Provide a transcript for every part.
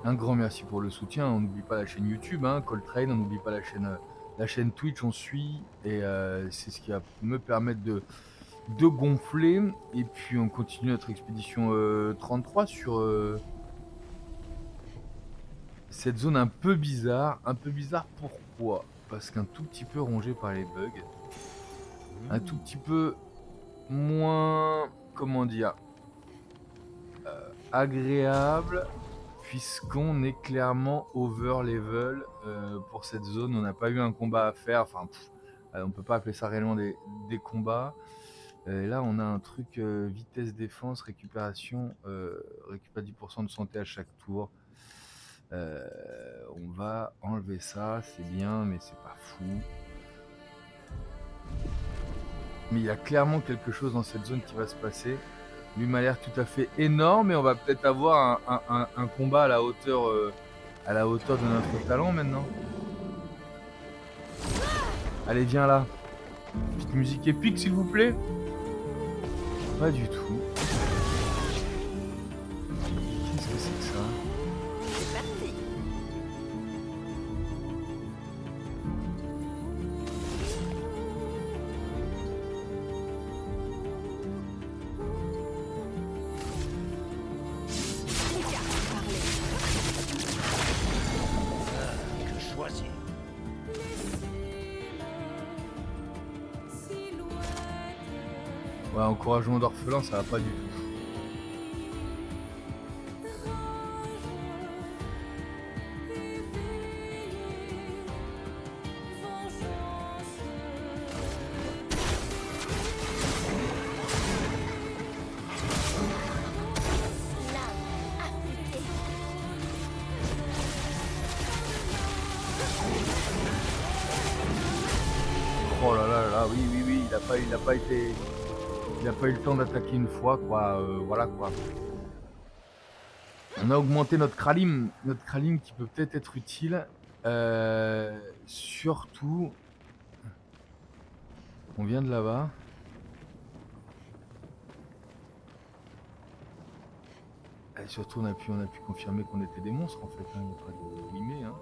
Un grand merci pour le soutien. On n'oublie pas la chaîne YouTube, hein, Coltrane. On n'oublie pas la chaîne Twitch. On suit et c'est ce qui va me permettre de gonfler. Et puis on continue notre expédition 33 sur cette zone un peu bizarre. Un peu bizarre pourquoi? Parce qu'un tout petit peu rongé par les bugs. Un tout petit peu moins, comment dire, agréable, puisqu'on est clairement over level pour cette zone. On n'a pas eu un combat à faire, enfin on peut pas appeler ça réellement des combats. Et là on a un truc vitesse défense récupération, récupère 10% de santé à chaque tour. On va enlever ça, c'est bien mais c'est pas fou. Mais il y a clairement quelque chose dans cette zone qui va se passer. Lui m'a l'air tout à fait énorme et on va peut-être avoir un combat à la hauteur de notre talent maintenant. Allez, viens là. Petite musique épique s'il vous plaît. Pas du tout. Qu'est-ce que c'est que ça? C'est parti. Les cartes parlaient. Je choisis. Ouais, encouragement d'orphelin, ça va pas du tout. Oh là là là, oui, oui, oui, il a pas été. Il a pas eu le temps d'attaquer une fois, quoi. Voilà quoi. On a augmenté notre Kralim qui peut peut-être être utile. Surtout, on vient de là-bas. Et surtout, on a pu confirmer qu'on était des monstres en fait. Il n'y a pas de guillemets. Hein.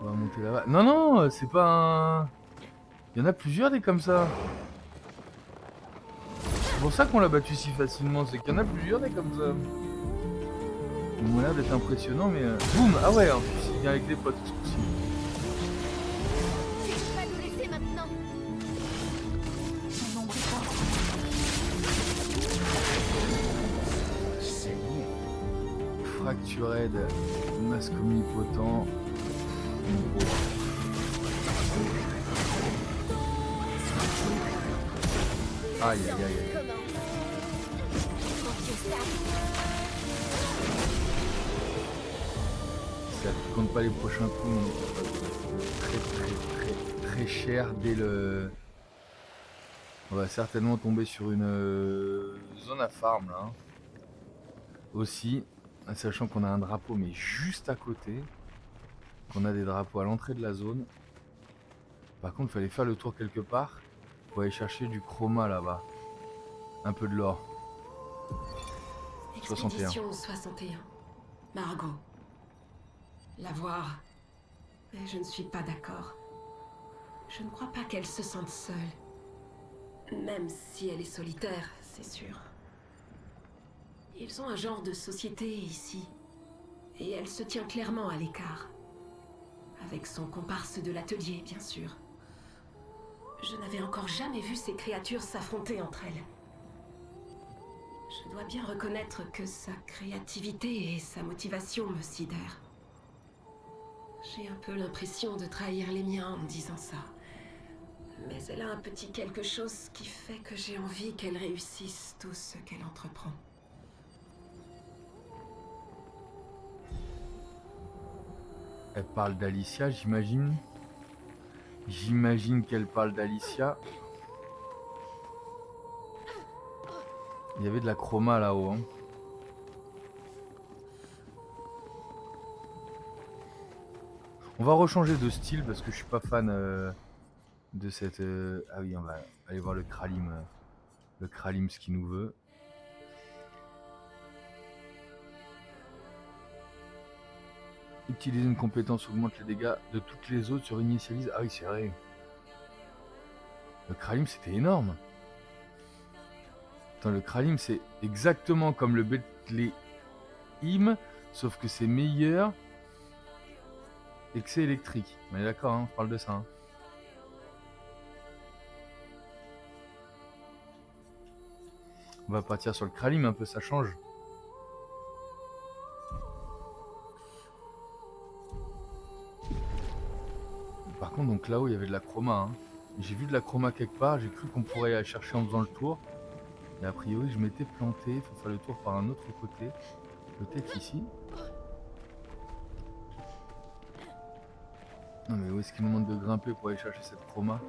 On va monter là-bas. Non, non, c'est pas un. Il y en a plusieurs des comme ça. C'est pour ça qu'on l'a battu si facilement. C'est qu'il y en a plusieurs des comme ça. Ils ont l'air d'être impressionnants, mais. Boum. Ah ouais, en plus, il vient avec des potes ce coup-ci. Tu peux pas nous laisser maintenant. Mon ombre est forte. C'est bon. Fractured, masque omnipotent. Gros. Aïe aïe aïe aïe. Comment? Mon Dieu, ça. Si ça ne compte pas les prochains coups, on est capable de très cher dès le. On va certainement tomber sur une zone à farm là. Aussi, sachant qu'on a un drapeau mais juste à côté. Qu'on a des drapeaux à l'entrée de la zone. Par contre, il fallait faire le tour quelque part pour aller chercher du chroma là-bas. Un peu de l'or. 61. Expédition 61. Margot. La voir. Mais je ne suis pas d'accord. Je ne crois pas qu'elle se sente seule. Même si elle est solitaire, c'est sûr. Ils ont un genre de société ici. Et elle se tient clairement à l'écart. Avec son comparse de l'atelier, bien sûr. Je n'avais encore jamais vu ces créatures s'affronter entre elles. Je dois bien reconnaître que sa créativité et sa motivation me sidèrent. J'ai un peu l'impression de trahir les miens en disant ça. Mais elle a un petit quelque chose qui fait que j'ai envie qu'elle réussisse tout ce qu'elle entreprend. Elle parle d'Alicia, j'imagine. J'imagine qu'elle parle d'Alicia. Il y avait de la chroma là-haut. Hein. On va rechanger de style parce que je suis pas fan de cette. Ah oui, on va aller voir le Kralim. Le Kralim, ce qu'il nous veut. Utiliser une compétence augmente les dégâts de toutes les autres sur initialise. Ah oui, c'est vrai. Le Kralim, c'était énorme. Attends, le Kralim, c'est exactement comme le Bethléem, sauf que c'est meilleur et que c'est électrique. On est d'accord, hein, on parle de ça. Hein. On va partir sur le Kralim, un peu, ça change. Par contre, donc là-haut, il y avait de la chroma. Hein. J'ai vu de la chroma quelque part, j'ai cru qu'on pourrait aller chercher en faisant le tour. Et a priori, je m'étais planté, il faut faire le tour par un autre côté. Peut-être ici. Non mais où est-ce qu'il nous demande de grimper pour aller chercher cette chroma?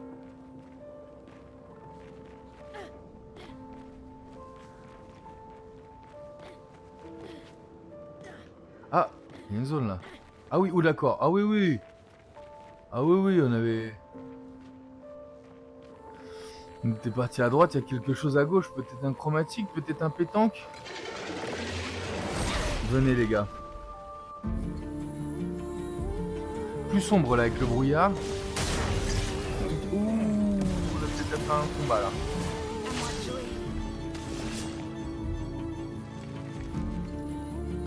Ah, il y a une zone là. Ah oui, ou d'accord. Ah oui, oui. Ah oui, oui, on avait... On était parti à droite, il y a quelque chose à gauche. Peut-être un chromatique, peut-être un pétanque. Venez les gars. Plus sombre là avec le brouillard. Ouh, on a peut-être fait un combat là. À moi de jouer.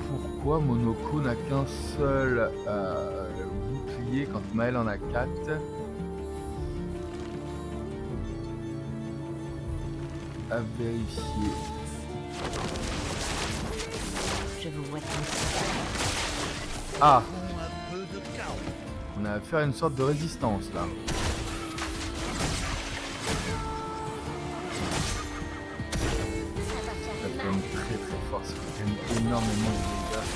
Pourquoi Monoko n'a qu'un seul bouclier quand Maël en a 4? À vérifier. Je vous vois Ah, Un peu de chaos. on a affaire à une sorte de résistance là. Ça va faire Ça mal. peut être très très fort, ça fait énormément de dégâts.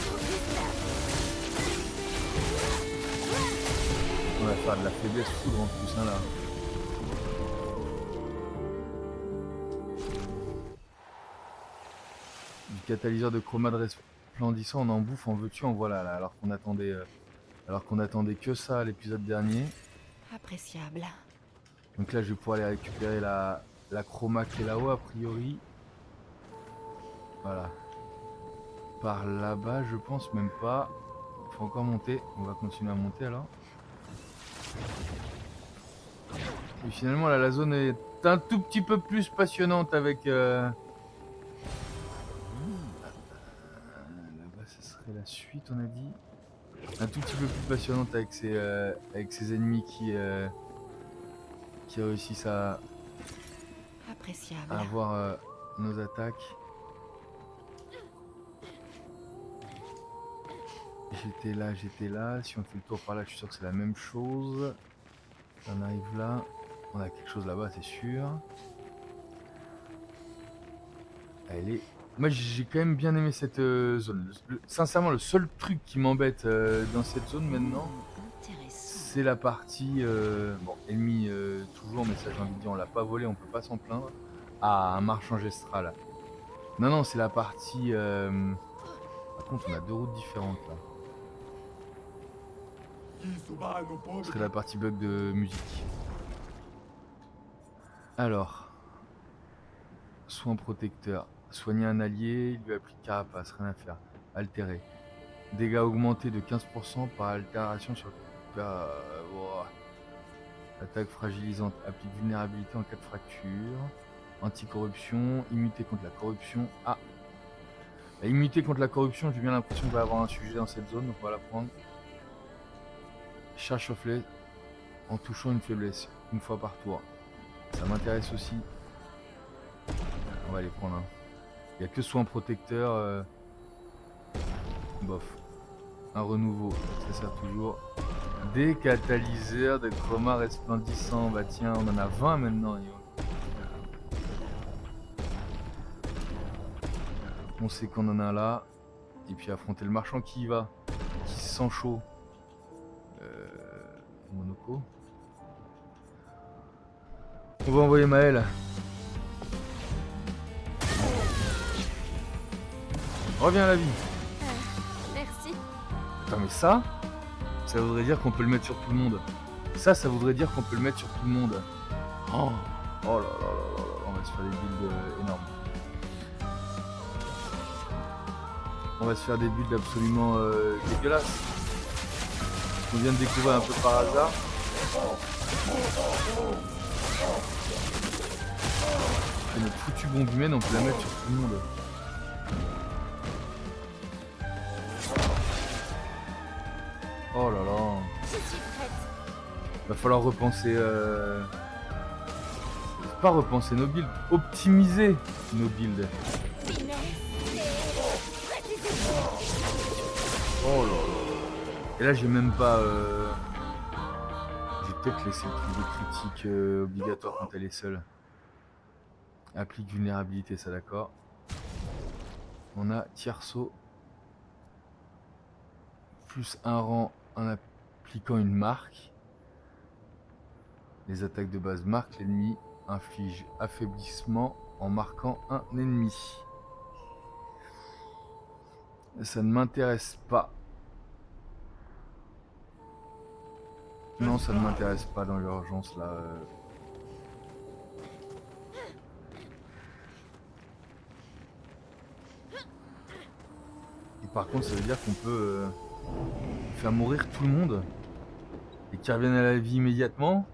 On va faire de la faiblesse foudre en plus hein, là. Du catalyseur de chromate resplendissant, on en bouffe, en veux-tu, en voilà là, alors qu'on attendait que ça à l'épisode dernier. Appréciable. Donc là je vais pouvoir aller récupérer la chroma qui est là-haut a priori. Voilà. Par là-bas je pense même pas. Il faut encore monter. On va continuer à monter alors. Et finalement là la zone est un tout petit peu plus passionnante avec... Là-bas ce serait la suite on a dit. Un tout petit peu plus passionnante avec ces ennemis qui réussissent à Appréciable. avoir nos attaques. J'étais là. Si on fait le tour par là, je suis sûr que c'est la même chose. On arrive là. On a quelque chose là-bas, c'est sûr. Elle est... Moi, j'ai quand même bien aimé cette zone. Sincèrement, le seul truc qui m'embête dans cette zone maintenant, Intéressant. c'est la partie... bon, ennemi toujours, mais ça j'ai envie de dire, on l'a pas volé, on peut pas s'en plaindre. Ah, un marchand gestral. Non, c'est la partie... Par contre, on a deux routes différentes là. Ce serait la partie bug de musique. Alors... Soin protecteur. Soigner un allié, il lui applique carapace, rien à faire. Altérer. Dégâts augmentés de 15% par altération sur le... Wow. Attaque fragilisante. Applique vulnérabilité en cas de fracture. Anticorruption. Immunité contre la corruption. Ah. La immunité contre la corruption, j'ai bien l'impression qu'il va y avoir un sujet dans cette zone, donc on va la prendre. Charge soufflée en touchant une faiblesse, une fois par tour. Ça m'intéresse aussi. On va les prendre. Hein. Il n'y a que soin protecteur. Bof. Un renouveau, ça sert toujours. Des catalyseurs de chroma resplendissant. Bah tiens, on en a 20 maintenant. On sait qu'on en a là. Et puis affronter le marchand qui y va. Qui se sent chaud. Monoko. On va envoyer Maël. Reviens à la vie. Merci. Attends mais ça voudrait dire qu'on peut le mettre sur tout le monde. Ça voudrait dire qu'on peut le mettre sur tout le monde. Oh là là là là là. On va se faire des builds énormes. On va se faire des builds absolument dégueulasses. qu'on vient de découvrir un peu par hasard. Et notre foutue bombe humaine, on peut la mettre sur tout le monde. Oh là là. Je suis prête. Va falloir repenser... Pas repenser nos builds, optimiser nos builds. Oh là là. Et là j'ai même pas... J'ai peut-être laissé le truc de critique obligatoire quand elle est seule. Applique vulnérabilité, ça d'accord. On a tierceau. Plus un rang en appliquant une marque. Les attaques de base marquent l'ennemi. Inflige affaiblissement en marquant un ennemi. Ça ne m'intéresse pas. Non, ça ne m'intéresse pas dans l'urgence là. Et par contre, ça veut dire qu'on peut faire mourir tout le monde et qu'ils reviennent à la vie immédiatement.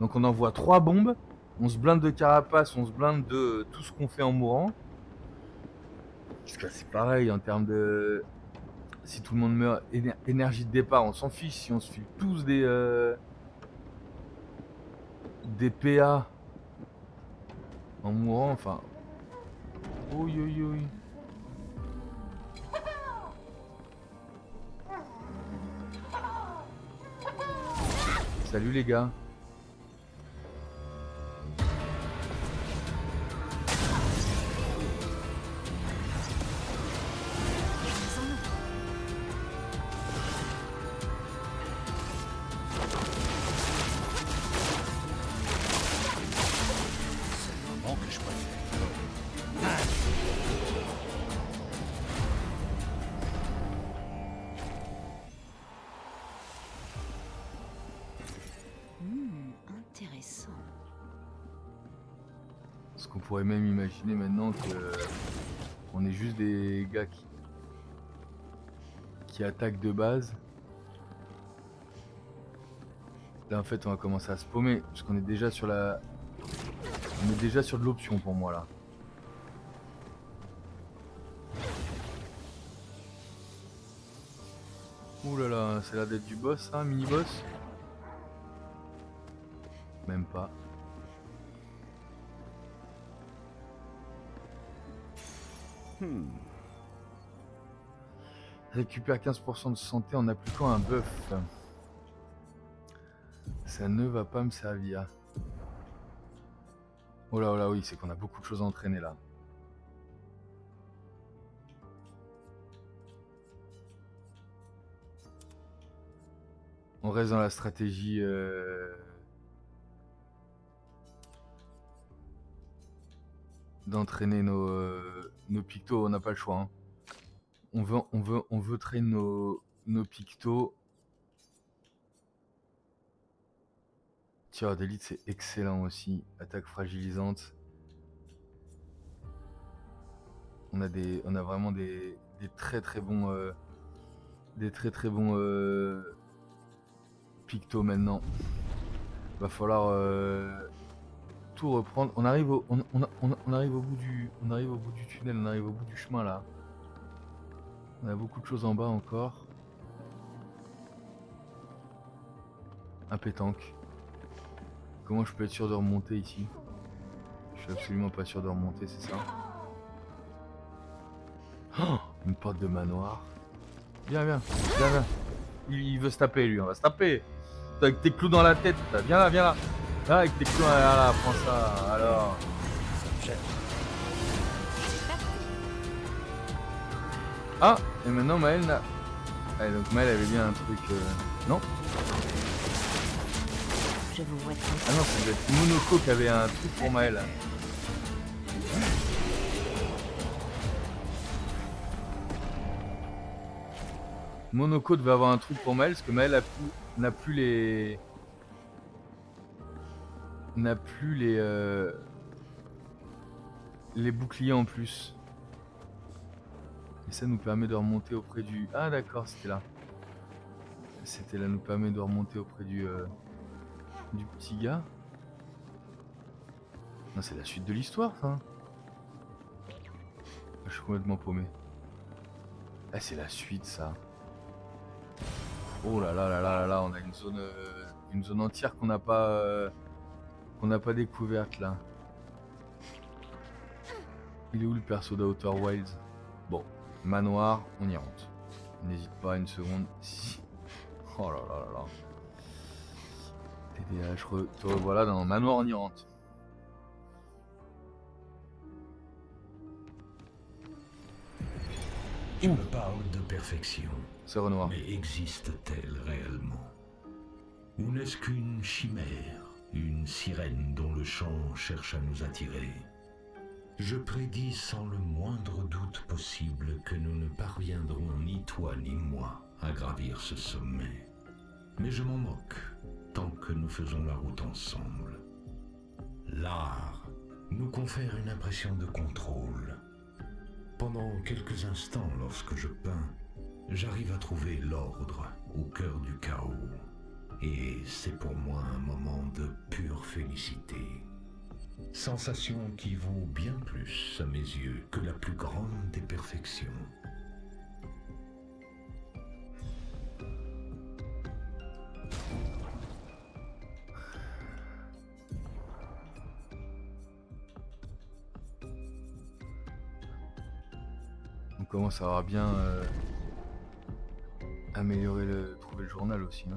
Donc on envoie 3 bombes. On se blinde de carapace, on se blinde de tout ce qu'on fait en mourant. Parce que c'est pareil en termes de... Si tout le monde meurt, énergie de départ, on s'en fiche. Si on se file tous des PA en mourant, enfin... Oui, oui, oui. Salut les gars. C'est le moment que je préfère. Intéressant. Parce qu'on pourrait même imaginer maintenant que on est juste des gars qui attaquent de base. Là en fait on va commencer à se paumer parce qu'on est déjà sur la... On est déjà sur de l'option pour moi là. Ouh là là, ça a l'air d'être du boss hein, mini boss. Même pas. Récupère 15% de santé en appliquant un buff. Ça ne va pas me servir. Oh là, oui, c'est qu'on a beaucoup de choses à entraîner là. On reste dans la stratégie d'entraîner nos pictos, on n'a pas le choix. Hein. On veut traîner nos pictos. Tir d'élite, c'est excellent aussi. Attaque fragilisante. On a vraiment des très très bons pictos maintenant. Va falloir tout reprendre. On arrive au bout du tunnel, on arrive au bout du chemin là. On a beaucoup de choses en bas encore. Un pétanque. Comment je peux être sûr de remonter ici? Je suis absolument pas sûr de remonter, c'est ça? Oh, une porte de manoir. Viens. Il veut se taper lui, on va se taper. Avec tes clous dans la tête, viens là. Là, avec tes clous, là, prends ça, alors. Ah, et maintenant Maëlle n'a... Allez, donc Maëlle avait bien un truc... Non? Je vous vois très... Ah non, ça doit être Monoko qui avait un truc pour Maëlle. Monoko devait avoir un truc pour Maëlle, parce que Maëlle n'a plus les... les boucliers en plus. Et ça nous permet de remonter auprès du... Ah d'accord, c'était là. C'était là nous permet de remonter auprès du petit gars. Non, c'est la suite de l'histoire, ça. Je suis complètement paumé. Ah, c'est la suite, ça. Oh là là là là là là, on a une zone entière qu'on n'a pas découverte là. Il est où le perso d'Outer Wilds? Bon, manoir, on y rentre. N'hésite pas une seconde. Si. Oh là là là là. TDH, te revoilà dans le manoir, on y rentre. Tu me parles de perfection. C'est Renoir. Mais existe-t-elle réellement? Ou n'est-ce qu'une chimère, une sirène dont le chant cherche à nous attirer? Je prédis sans le moindre doute possible que nous ne parviendrons ni toi ni moi à gravir ce sommet. Mais je m'en moque, tant que nous faisons la route ensemble. L'art nous confère une impression de contrôle. Pendant quelques instants, lorsque je peins, j'arrive à trouver l'ordre au cœur du chaos. Et c'est pour moi un moment de pure félicité. Sensation qui vaut bien plus à mes yeux que la plus grande des perfections. On commence à avoir bien trouver le journal aussi, hein.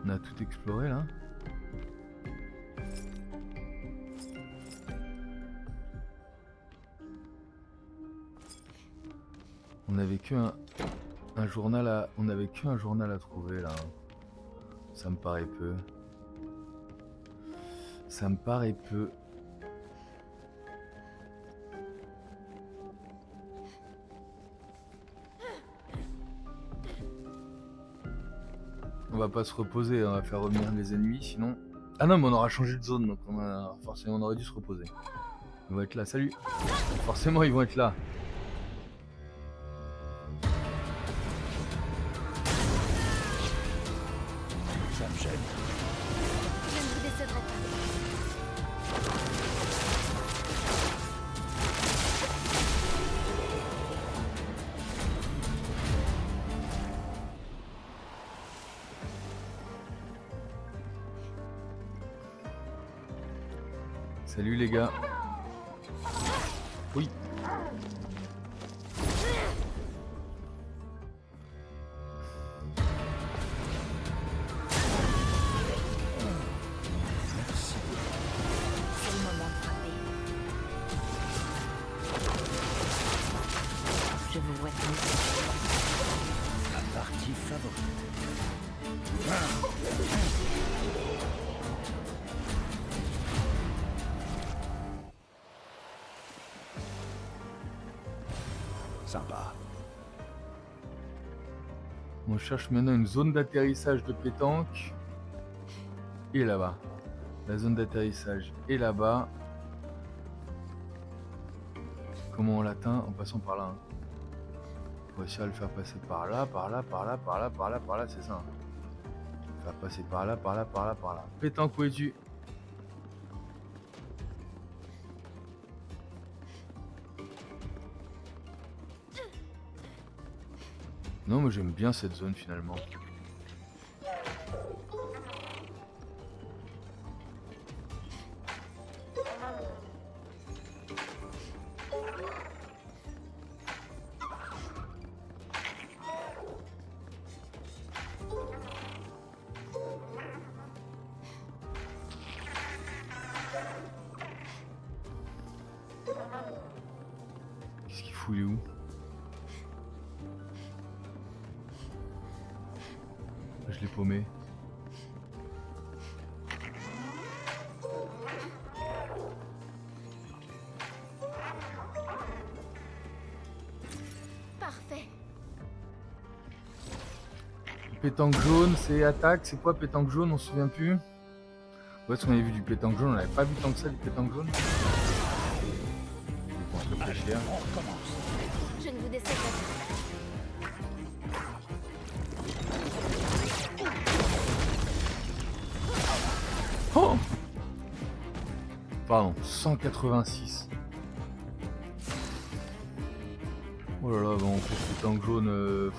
On a tout exploré là. On avait qu'un journal à. On avait qu'un journal à trouver là. Ça me paraît peu. Ça me paraît peu. On va pas se reposer, on va faire revenir les ennemis sinon. Ah non mais on aura changé de zone donc forcément on aurait dû se reposer. Ils vont être là, salut. Forcément ils vont être là. Ça me gêne. Je ne vous décevrai pas. Salut les gars. Oui. Merci. C'est le moment de frapper. Je vous vois tous. Ma partie favorite. Sympa. On cherche maintenant une zone d'atterrissage de pétanque. Et là-bas. La zone d'atterrissage est là-bas. Comment on l'atteint? En passant par là. Hein. On va essayer de le faire passer par là, par là, par là, par là, par là, par là, c'est ça. Faire passer par là, par là, par là, par là. Pétanque, où es-tu? Non, moi j'aime bien cette zone finalement. Qu'est-ce qu'il fout, il est où? Je l'ai paumé. Pétanque jaune, c'est attaque. C'est quoi pétanque jaune? On se souvient plus. Où est-ce qu'on avait vu du pétanque jaune? On n'avait pas vu tant que ça du pétanque jaune. On se réfléchir. Je ne vous décevrai pas. Oh, pardon, 186. Oh là là, bon, on fait ce pétanque jaune.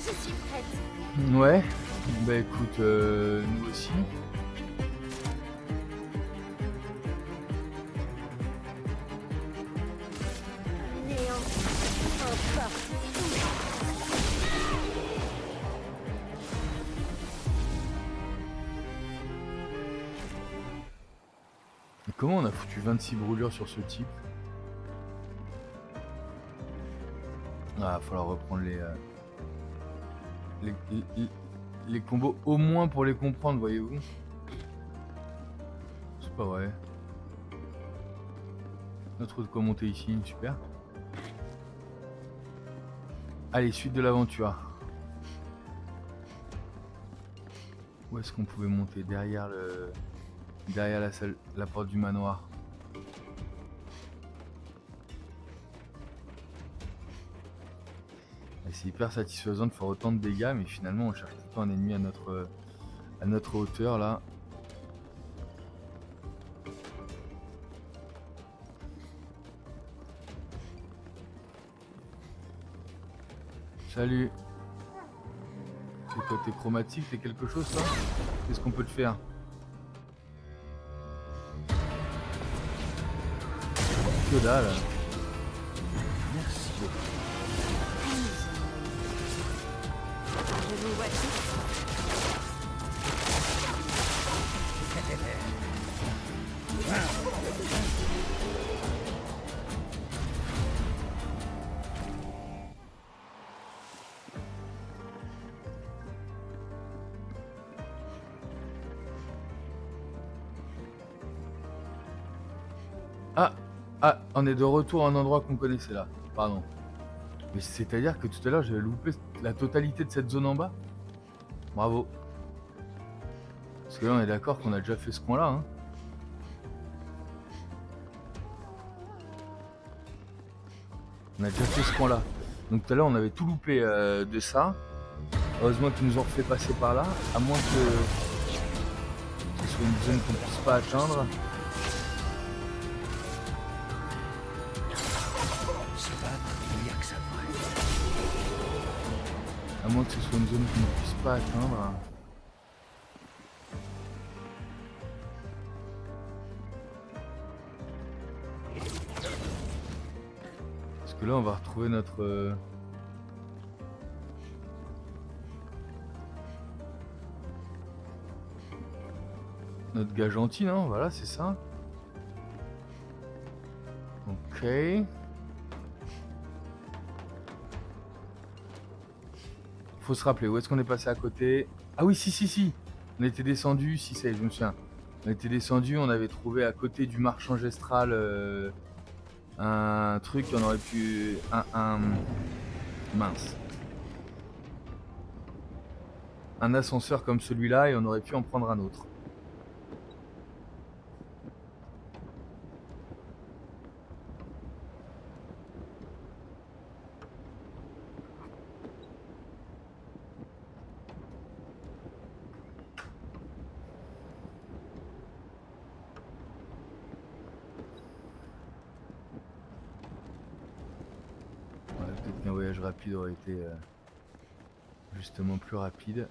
Je suis prête. Ouais, bah écoute, nous aussi. Néant. Encore. Mais comment on a foutu 26 brûlures sur ce type? Ah, va falloir reprendre les combos au moins pour les comprendre, voyez-vous. C'est pas vrai. Notre de quoi monter ici, super. Allez, suite de l'aventure. Où est-ce qu'on pouvait monter? Derrière la salle, la porte du manoir. Et c'est hyper satisfaisant de faire autant de dégâts, mais finalement on cherche tout le temps un ennemi à notre hauteur là. Salut. C'est quoi, t'es chromatique, t'es quelque chose ça? Qu'est-ce qu'on peut te faire? Que dalle. Merci beaucoup. Je vous vois tous. Ah, on est de retour à un endroit qu'on connaissait là. Pardon. Mais c'est-à-dire que tout à l'heure j'avais loupé la totalité de cette zone en bas. Bravo. Parce que là on est d'accord qu'on a déjà fait ce coin là. Hein. On a déjà fait ce coin là. Donc tout à l'heure on avait tout loupé de ça. Heureusement qu'ils nous ont refait passer par là. À moins que ce soit une zone qu'on puisse pas atteindre. À moins que ce soit une zone qu'on ne puisse pas atteindre. Parce que là on va retrouver notre... notre gars gentil, non? Voilà, c'est ça. Ok. Faut se rappeler, où est-ce qu'on est passé à côté? Ah oui, si. On était descendu, si ça y est, je me souviens. On était descendu, on avait trouvé à côté du marche ancestral un truc, on aurait pu... Mince. Un ascenseur comme celui-là et on aurait pu en prendre un autre. Peut-être qu'un voyage rapide aurait été justement plus rapide.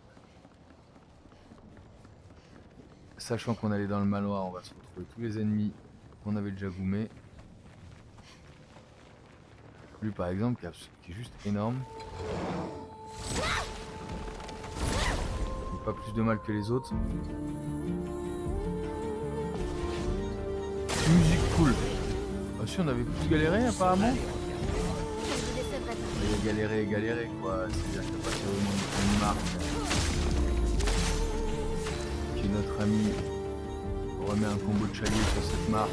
Sachant qu'on allait dans le manoir, on va se retrouver tous les ennemis qu'on avait déjà goumés. Lui par exemple qui est juste énorme. pas plus de mal que les autres. Musique cool. Ah si, on avait plus galéré apparemment. Je ne vous décevrai pas. Il a galéré et galéré quoi. C'est-à-dire qu'il n'y a pas vraiment une marque. Qui notre ami remet un combo de chalier sur cette marque.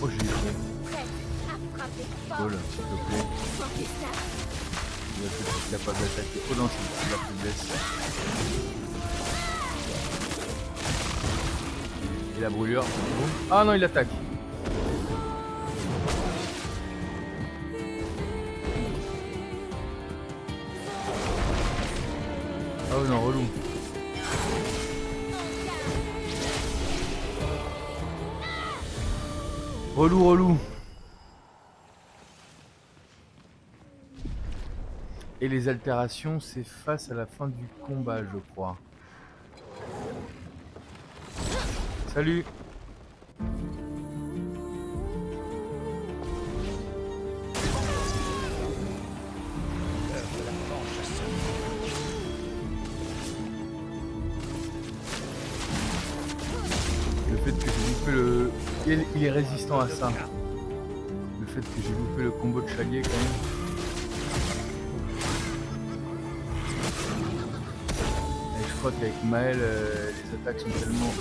Oh j'ai eu fait. Prête à frapper fort. Cool, s'il te plaît. Conquistable. Il va peut-être être capable d'attaquer. Oh non, c'est la faiblesse. Et la brûlure. Boum. Ah non, il attaque. Oh non, relou. Relou. Et les altérations, c'est face à la fin du combat, je crois. Salut. Le fait que j'ai loupé le... Il est résistant à ça. Le fait que j'ai loupé le combo de chalier quand même. Et je crois qu'avec Maël, les attaques sont tellement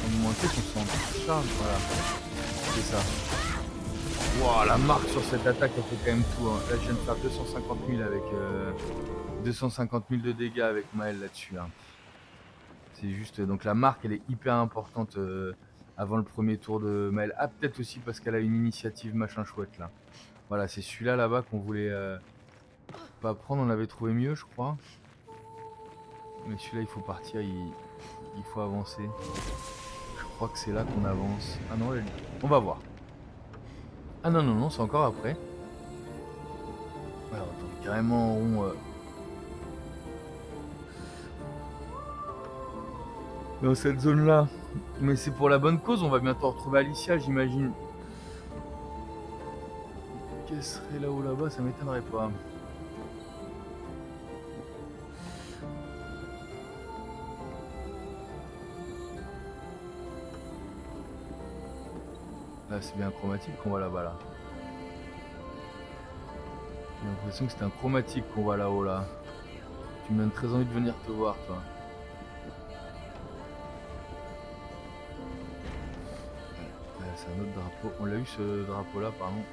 augmentées qu'on s'en charge. Voilà. C'est ça. Wow, la marque sur cette attaque, elle fait quand même tout. Hein. Là, je viens de faire 250 000 avec 250 000 de dégâts avec Maël là-dessus. Hein. C'est juste, donc la marque, elle est hyper importante avant le premier tour de Maël. Ah, peut-être aussi parce qu'elle a une initiative machin chouette là. Voilà, c'est celui-là là-bas qu'on voulait pas prendre. On avait trouvé mieux, je crois. Mais celui-là, il faut partir, il faut avancer. Je crois que c'est là qu'on avance. Ah non, là, on va voir. Ah non, c'est encore après. Alors, attends, carrément en rond. Dans cette zone-là. Mais c'est pour la bonne cause, on va bientôt retrouver Alicia, j'imagine. Qu'elle serait là-haut là-bas, ça m'étonnerait pas. Là, c'est bien un chromatique qu'on voit là-bas, là. J'ai l'impression que c'est un chromatique qu'on voit là-haut, là. Tu me donnes très envie de venir te voir, toi. C'est un autre drapeau. On l'a eu ce drapeau-là, pardon.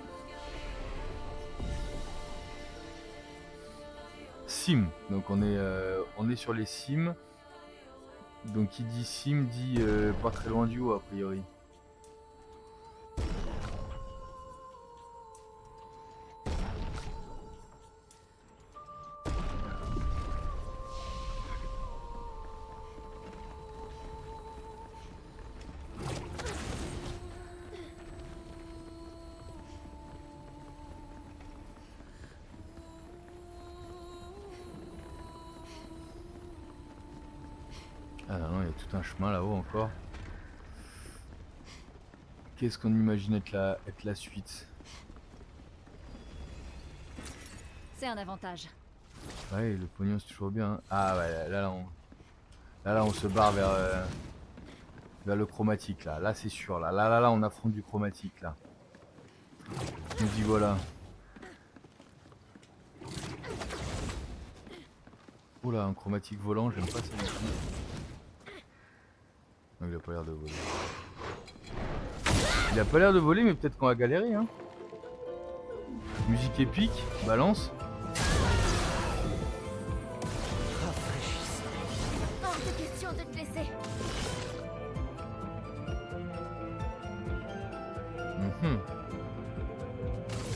Sim. Donc on est sur les Sims. Donc qui dit Sim dit pas très loin du haut a priori. Ah non, il y a tout un chemin là-haut encore. Qu'est-ce qu'on imagine être la suite? C'est un avantage. Ouais, le pognon c'est toujours bien. Hein. Ah ouais, là on se barre vers le chromatique là. Là c'est sûr, là on affronte du chromatique là. Je me dis voilà. Oula, un chromatique volant, j'aime pas ça du tout. Non, il a pas l'air de voler. Il a pas l'air de voler, mais peut-être qu'on va galérer, hein. Musique épique, balance. Hors de question de te laisser.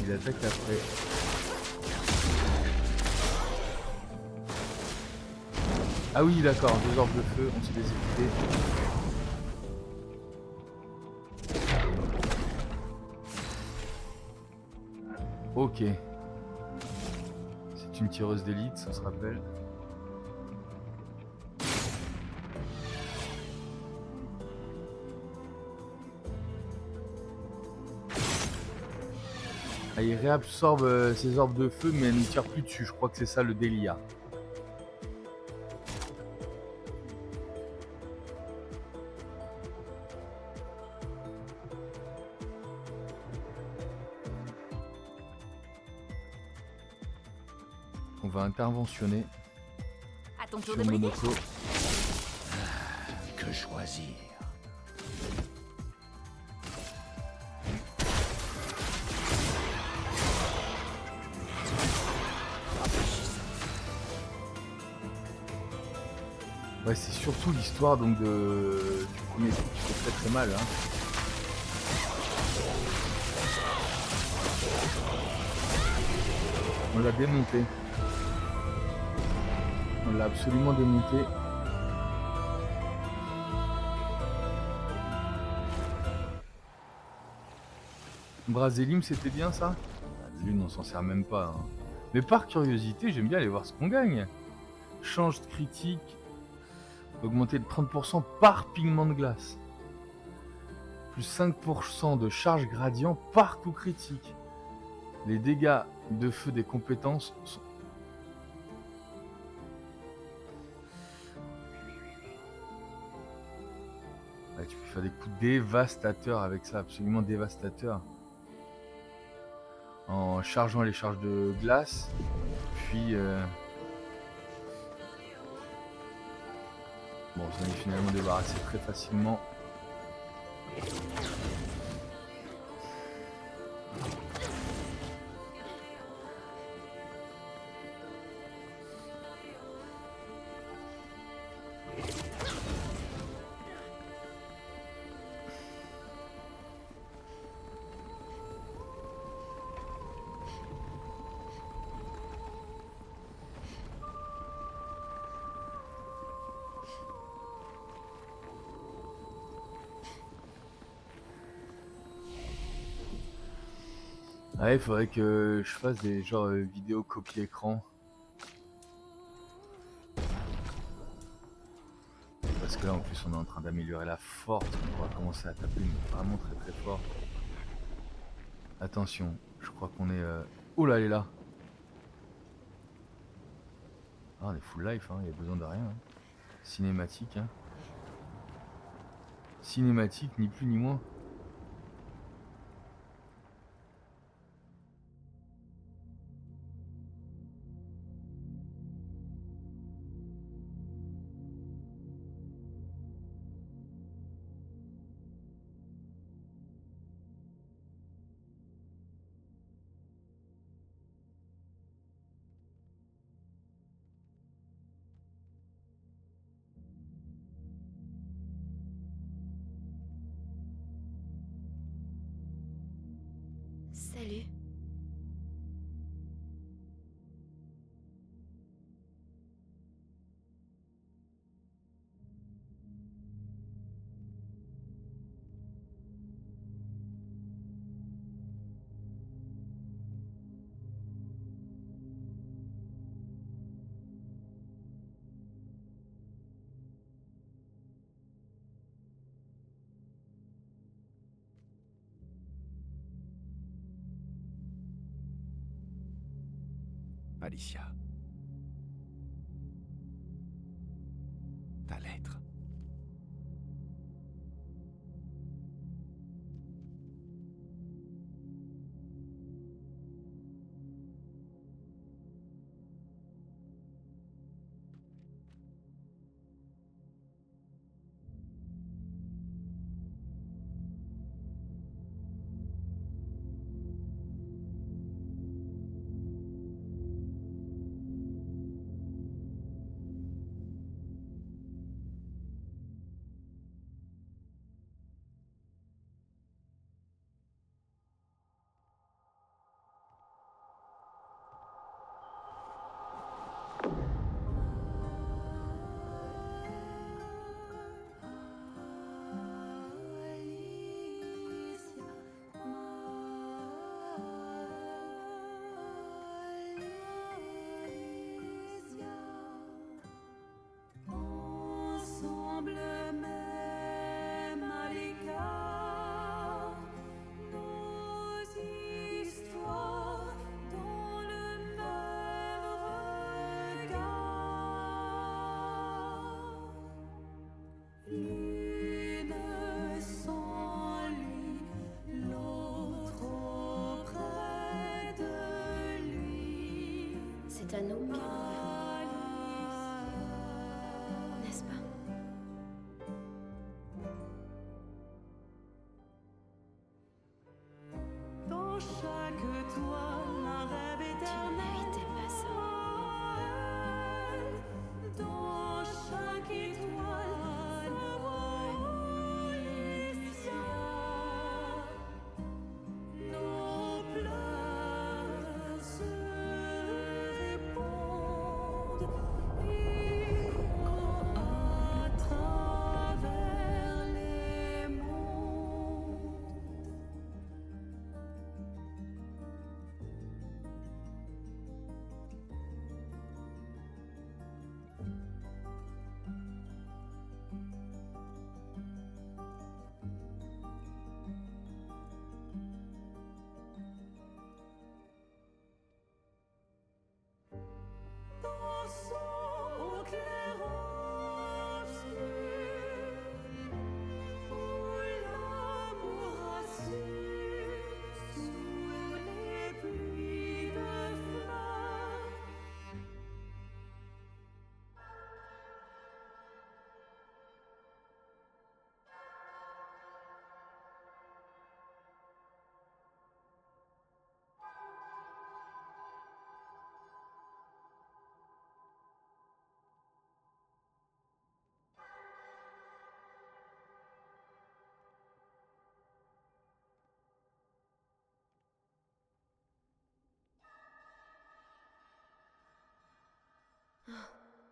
Il attaque après. Ah oui, d'accord, 2 orbes de feu, on s'est les équipés. Ok. C'est une tireuse d'élite, ça se rappelle. Ah, il réabsorbe ses orbes de feu, mais elle ne tire plus dessus. Je crois que c'est ça le délire. On va interventionner À ton tour sur de briller. Monoko. Que choisir? Ouais, c'est surtout l'histoire donc du premier truc qui fait très très mal. Hein. On l'a démonté. On l'a absolument démonté. Brasélim, c'était bien ça? Lune, on s'en sert même pas. Hein. Mais par curiosité, j'aime bien aller voir ce qu'on gagne. Change de critique. Augmenté de 30% par pigment de glace. Plus 5% de charge gradient par coup critique. Les dégâts de feu des compétences sont... Ouais, tu peux faire des coups dévastateurs avec ça, absolument dévastateurs. En chargeant les charges de glace, puis... Bon, on s'en est finalement débarrassé très facilement. Ouais, il faudrait que je fasse des genres vidéos copie écran. Parce que là en plus on est en train d'améliorer la force, on va commencer à taper vraiment très très fort. Attention, je crois qu'on est... Oh là, elle est là. Ah, on est full life, hein, il y a besoin de rien. Hein. Cinématique, hein. Cinématique, ni plus ni moins. Salut. Alicia. Ta lettre. C'est à nous. étoile, un rêve Tu ne éternel. méritais pas ça. Dans chaque étoile, sa voix Lucia. Nos pleurs se répondent, échos à travers les mondes. Dansons au clair obscur, où l'amour rassure sous les pluies de fleurs.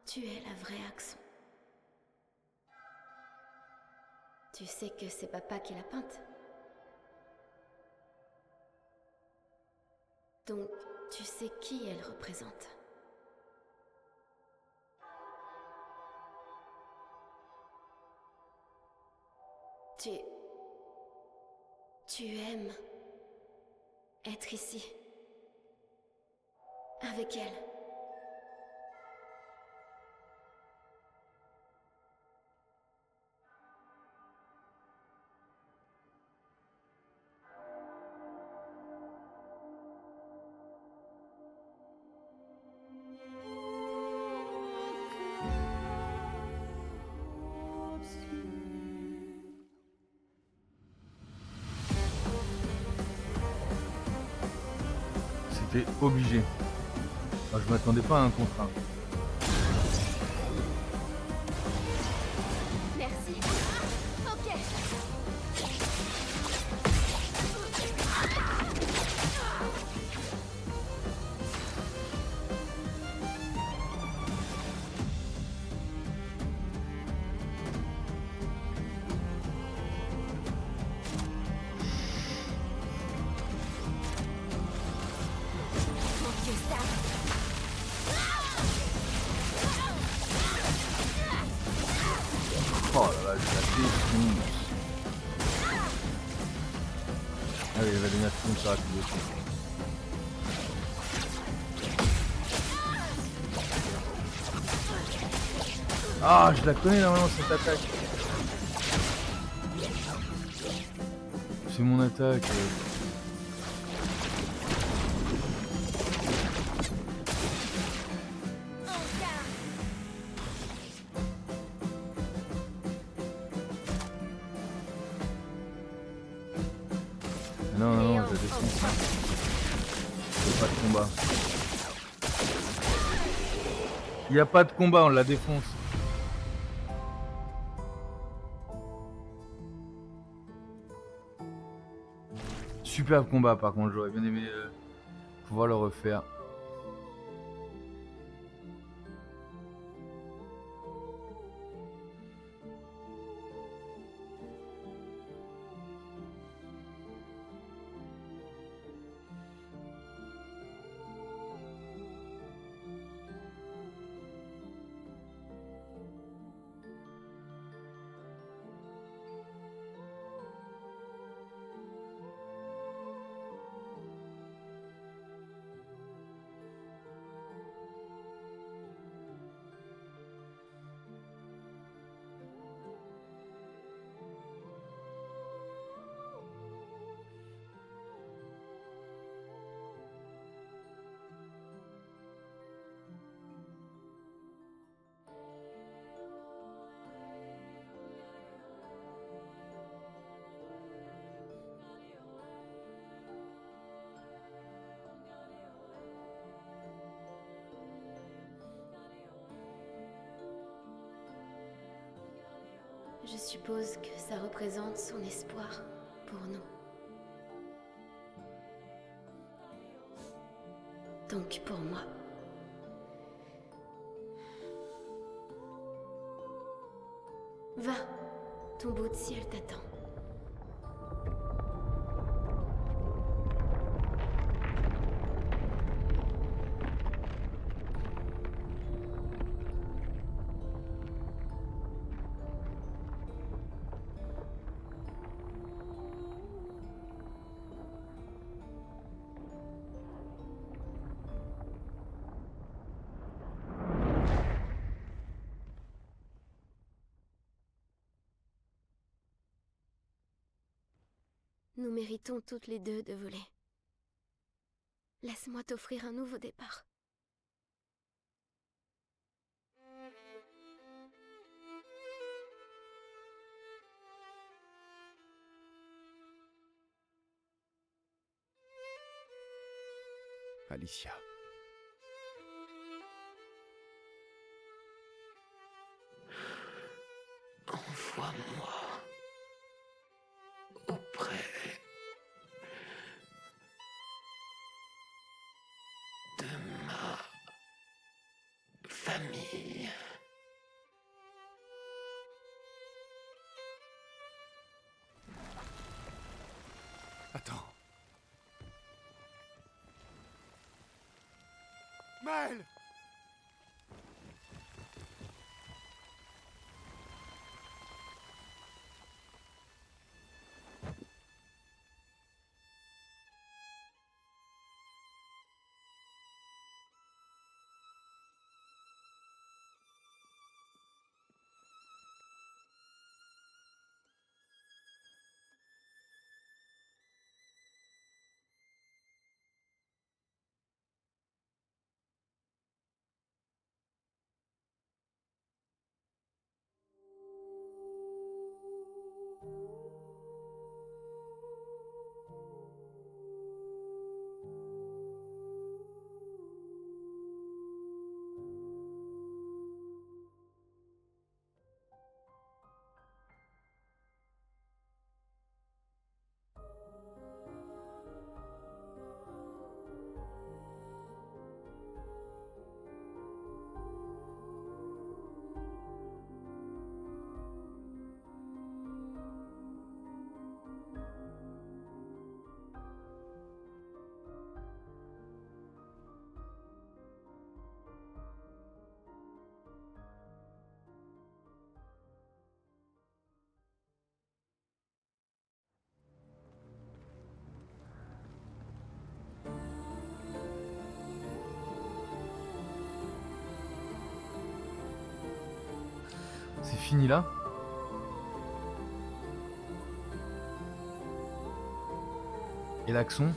Tu es la vraie Axon. Tu sais que c'est papa qui l'a peinte. Donc, tu sais qui elle représente. Tu aimes être ici. Avec elle. C'était obligé. Enfin, je m'attendais pas à un contre un. Merci. Ok. Mon Dieu, ça. Oh là là, je la défonce. Ah oui, elle va devenir tout ça rapide aussi. Ah, je la connais normalement cette attaque. C'est mon attaque. Non, non, non, je la défonce. Il n'y a pas de combat. Il n'y a pas de combat, on la défonce. Superbe combat par contre, j'aurais bien aimé pouvoir le refaire. Je suppose que ça représente son espoir pour nous. Donc pour moi. Va, ton bout de ciel t'attend. Nous méritons toutes les deux de voler. Laisse-moi t'offrir un nouveau départ. Alicia. Envoie-moi auprès de ma famille. Attends. Maël! C'est fini là? Et l'accent?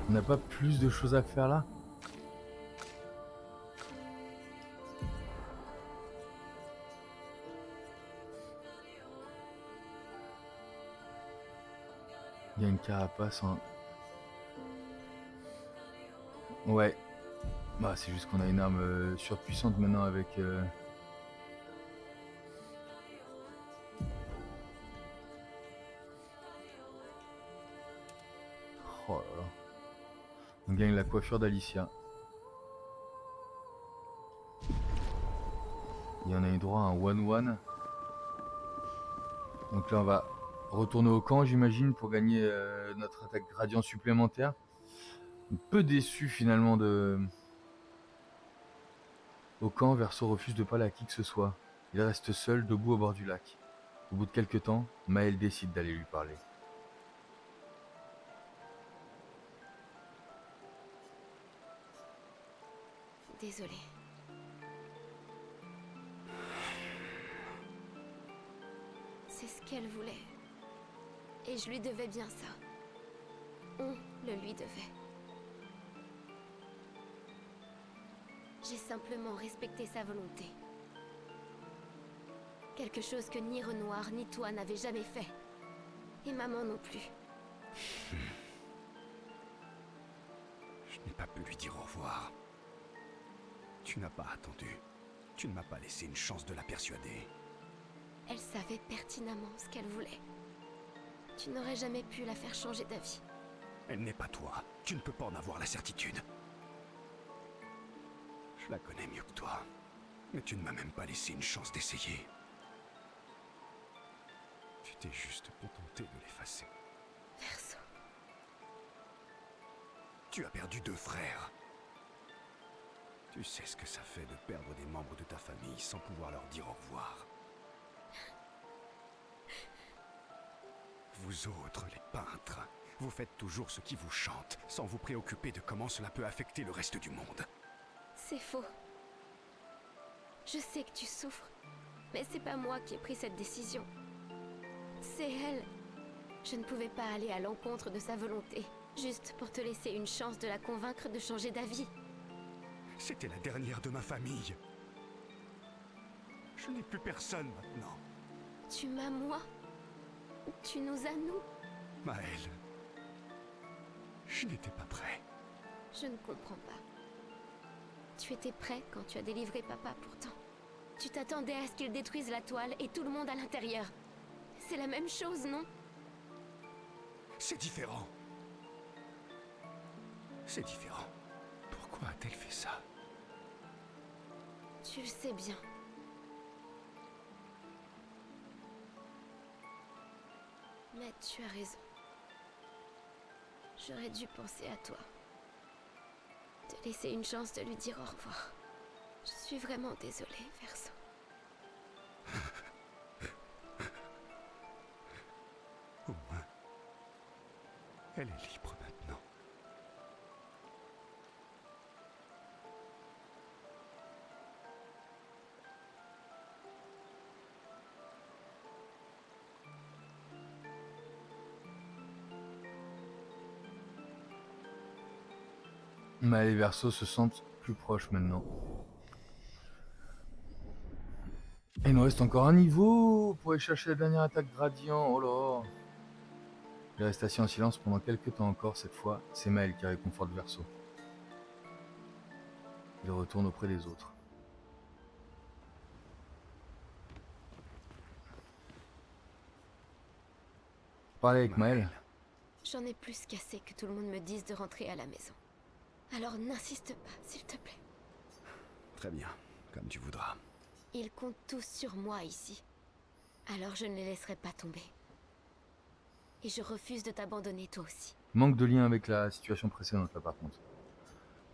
On n'a pas plus de choses à faire là? Il y a une carapace en... Ouais. Bah c'est juste qu'on a une arme surpuissante maintenant avec... Oh là là. On gagne la coiffure d'Alicia. Et on a eu droit à un 1-1. Donc là on va retourner au camp j'imagine pour gagner notre attaque gradient supplémentaire. Un peu déçu finalement de... Au camp, Verso refuse de parler à qui que ce soit. Il reste seul, debout au bord du lac. Au bout de quelques temps, Maël décide d'aller lui parler. Désolée. C'est ce qu'elle voulait. Et je lui devais bien ça. On le lui devait. J'ai simplement respecté sa volonté. Quelque chose que ni Renoir ni toi n'avaient jamais fait. Et maman non plus. Je n'ai pas pu lui dire au revoir. Tu n'as pas attendu. Tu ne m'as pas laissé une chance de la persuader. Elle savait pertinemment ce qu'elle voulait. Tu n'aurais jamais pu la faire changer d'avis. Elle n'est pas toi. Tu ne peux pas en avoir la certitude. Je la connais mieux que toi. Mais tu ne m'as même pas laissé une chance d'essayer. Tu t'es juste contenté de l'effacer. Verso. Tu as perdu 2 frères. Tu sais ce que ça fait de perdre des membres de ta famille sans pouvoir leur dire au revoir. Vous autres, les peintres, vous faites toujours ce qui vous chante, sans vous préoccuper de comment cela peut affecter le reste du monde. C'est faux. Je sais que tu souffres, mais c'est pas moi qui ai pris cette décision. C'est elle. Je ne pouvais pas aller à l'encontre de sa volonté, juste pour te laisser une chance de la convaincre de changer d'avis. C'était la dernière de ma famille. Je n'ai plus personne maintenant. Tu m'as moi. Tu nous as nous. Maëlle, je n'étais pas prêt. Je ne comprends pas. Tu étais prêt quand tu as délivré papa pourtant. Tu t'attendais à ce qu'il détruise la toile et tout le monde à l'intérieur. C'est la même chose, non? C'est différent. C'est différent. Pourquoi a-t-elle fait ça? Tu le sais bien. Mais tu as raison. J'aurais dû penser à toi. Te laisser une chance de lui dire au revoir. Je suis vraiment désolée, Verso. Au moins, elle est libre maintenant. Mais les Verseaux se sentent plus proches maintenant. Et il nous reste encore un niveau pour aller chercher la dernière attaque gradient. Oh là! Il reste assis en silence pendant quelques temps encore. Cette fois, c'est Maëlle qui réconforte Verso. Il retourne auprès des autres. Parlez avec Maëlle. J'en ai plus qu'assez que tout le monde me dise de rentrer à la maison. Alors n'insiste pas, s'il te plaît. Très bien, comme tu voudras. Ils comptent tous sur moi ici. Alors je ne les laisserai pas tomber. Et je refuse de t'abandonner toi aussi. Manque de lien avec la situation précédente là par contre.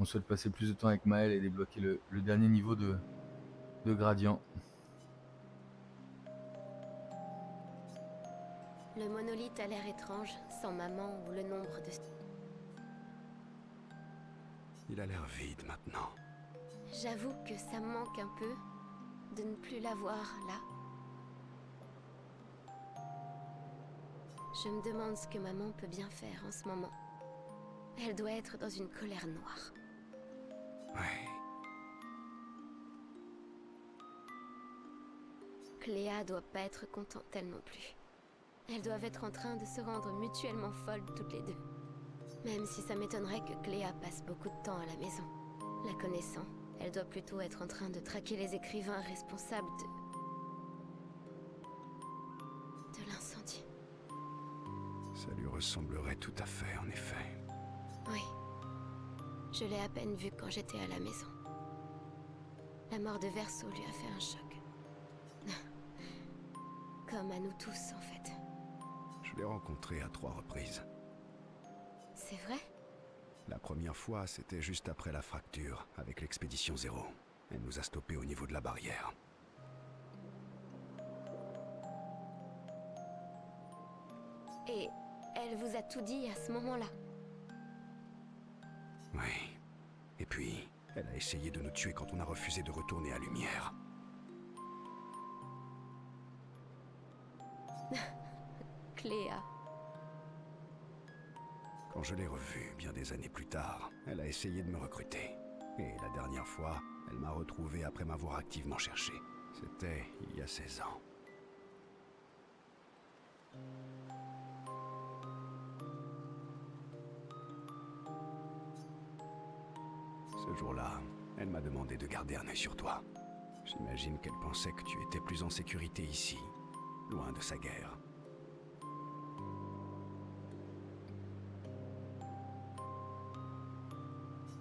On souhaite passer plus de temps avec Maëlle et débloquer le dernier niveau de gradient. Le monolithe a l'air étrange, sans maman ou le nombre de... Il a l'air vide maintenant. J'avoue que ça me manque un peu de ne plus la voir là. Je me demande ce que maman peut bien faire en ce moment. Elle doit être dans une colère noire. Ouais. Cléa doit pas être contente elle non plus. Elles doivent être en train de se rendre mutuellement folles toutes les deux. Même si ça m'étonnerait que Cléa passe beaucoup de temps à la maison. La connaissant, elle doit plutôt être en train de traquer les écrivains responsables de l'incendie. Ça lui ressemblerait tout à fait, en effet. Oui. Je l'ai à peine vue quand j'étais à la maison. La mort de Verso lui a fait un choc. Comme à nous tous, en fait. Je l'ai rencontrée à 3 reprises. C'est vrai? La première fois, c'était juste après la fracture, avec l'expédition 0. Elle nous a stoppés au niveau de la barrière. Et elle vous a tout dit à ce moment-là? Oui. Et puis, elle a essayé de nous tuer quand on a refusé de retourner à Lumière. Cléa. Quand je l'ai revue, bien des années plus tard, elle a essayé de me recruter. Et la dernière fois, elle m'a retrouvé après m'avoir activement cherché. C'était il y a 16 ans. Ce jour-là, elle m'a demandé de garder un œil sur toi. J'imagine qu'elle pensait que tu étais plus en sécurité ici, loin de sa guerre.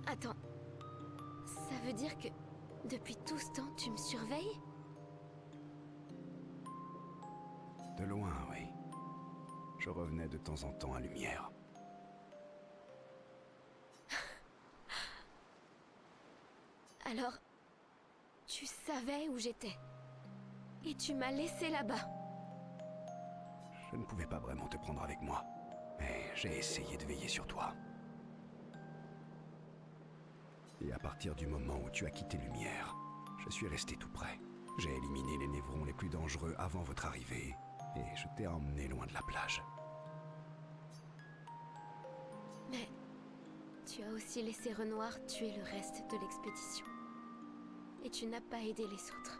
Attends. Ça veut dire que depuis tout ce temps, tu me surveilles? De loin, oui. Je revenais de temps en temps à Lumière. Alors, tu savais où j'étais. Et tu m'as laissé là-bas. Je ne pouvais pas vraiment te prendre avec moi, mais j'ai essayé de veiller sur toi. Et à partir du moment où tu as quitté Lumière, je suis resté tout près. J'ai éliminé les névrons les plus dangereux avant votre arrivée, et je t'ai emmené loin de la plage. Mais tu as aussi laissé Renoir tuer le reste de l'expédition. Et tu n'as pas aidé les autres.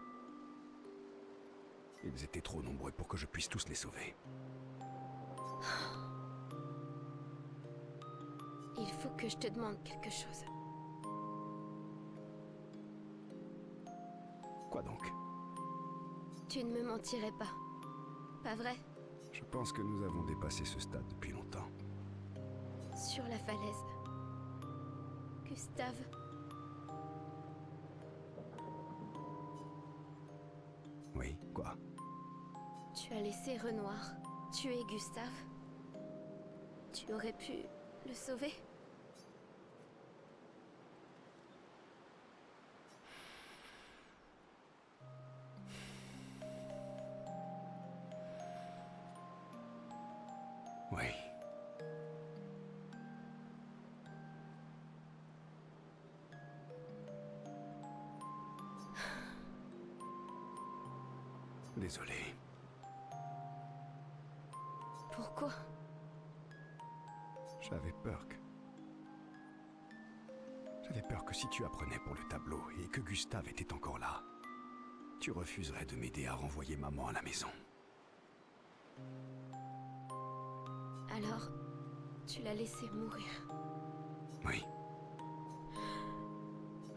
Ils étaient trop nombreux pour que je puisse tous les sauver. Il faut que je te demande quelque chose. Quoi donc? Tu ne me mentirais pas. Pas vrai? Je pense que nous avons dépassé ce stade depuis longtemps. Sur la falaise. Gustave. Oui, quoi? Tu as laissé Renoir tuer Gustave. Tu aurais pu le sauver? Oui. Désolé. Pourquoi? J'avais peur que... J'avais peur que si tu apprenais pour le tableau et que Gustave était encore là, tu refuserais de m'aider à renvoyer maman à la maison. Alors, tu l'as laissé mourir. Oui.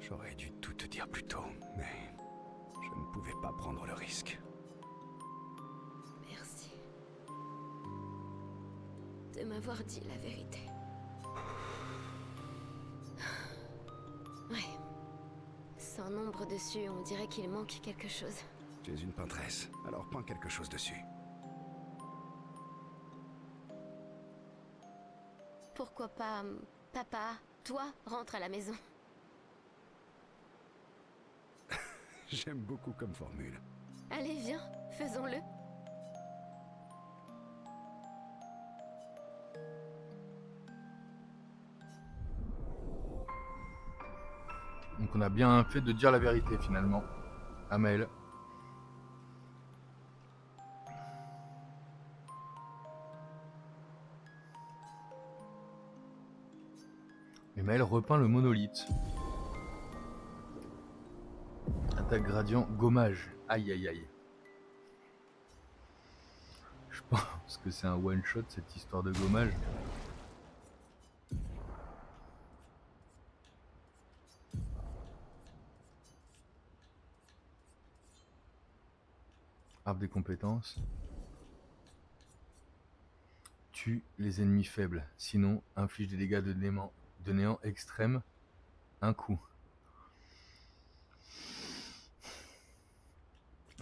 J'aurais dû tout te dire plus tôt, mais je ne pouvais pas prendre le risque. Merci. De m'avoir dit la vérité. Ouais. Sans nombre dessus, on dirait qu'il manque quelque chose. Tu es une peintresse, alors peins quelque chose dessus. Pourquoi pas, papa, toi, rentre à la maison. J'aime beaucoup comme formule. Allez, viens, faisons-le. Donc on a bien fait de dire la vérité finalement. Amel. Et Maël repeint le monolithe. Attaque gradient, gommage. Aïe aïe aïe. Je pense que c'est un one shot cette histoire de gommage. Arbre des compétences. Tue les ennemis faibles. Sinon, inflige des dégâts de néant extrême. Un coup.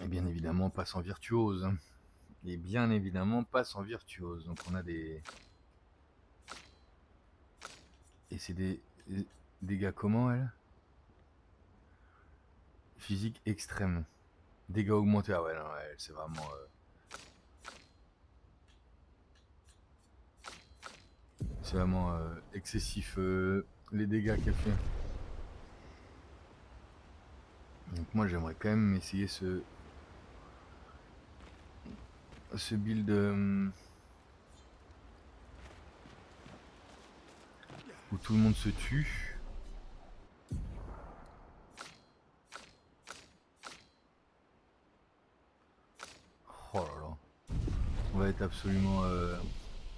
Et bien évidemment pas sans virtuose. Hein. Et bien évidemment pas sans virtuose. Donc on a des... Et c'est des dégâts comment elle? Physique extrême. Dégâts augmentés. Ah ouais, non, ouais, c'est vraiment... C'est vraiment excessif les dégâts qu'elle fait. Donc moi j'aimerais quand même essayer ce build où tout le monde se tue. Oh là là. On va être absolument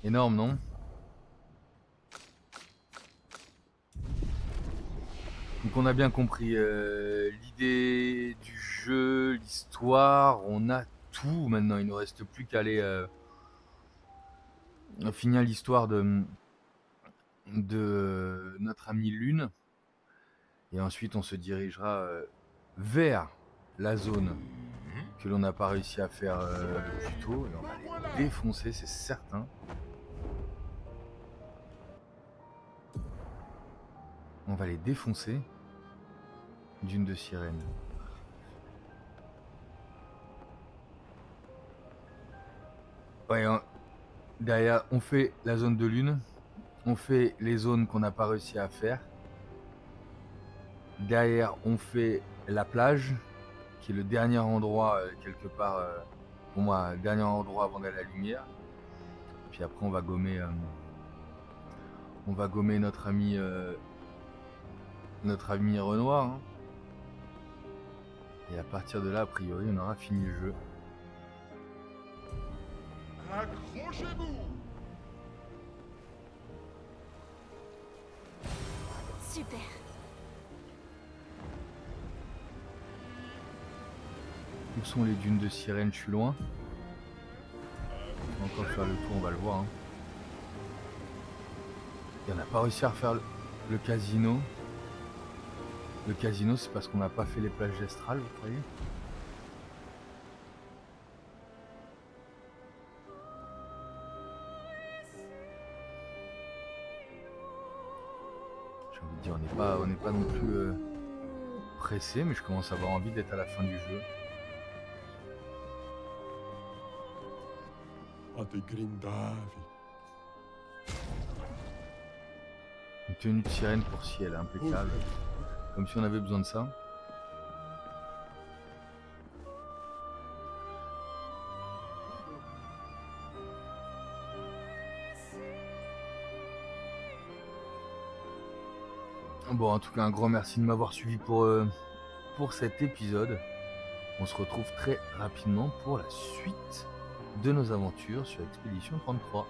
énorme, non? Donc on a bien compris l'idée du jeu, l'histoire, on a tout maintenant. Il ne nous reste plus qu'à aller finir l'histoire de notre amie Lune. Et ensuite on se dirigera vers la zone que l'on n'a pas réussi à faire plus tôt. Et on va les défoncer, c'est certain. On va les défoncer. Dune de sirène. Ouais, derrière, on fait la zone de lune. On fait les zones qu'on n'a pas réussi à faire. Derrière, on fait la plage, qui est le dernier endroit, quelque part, pour moi, le dernier endroit avant d'aller à la lumière. Puis après, on va gommer notre ami Renoir. Hein. Et à partir de là, a priori, on aura fini le jeu. Accrochez-vous! Super. Où sont les dunes de sirène? Je suis loin. On va encore faire le tour, on va le voir. Hein. Et on n'a pas réussi à refaire le casino. Le casino, c'est parce qu'on n'a pas fait les plages d'Estral, vous croyez? J'ai envie de dire, on n'est pas non plus pressé, mais je commence à avoir envie d'être à la fin du jeu. Une tenue de sirène pour ciel, impeccable. Comme si on avait besoin de ça. Bon, en tout cas, un grand merci de m'avoir suivi pour cet épisode. On se retrouve très rapidement pour la suite de nos aventures sur Expédition 33.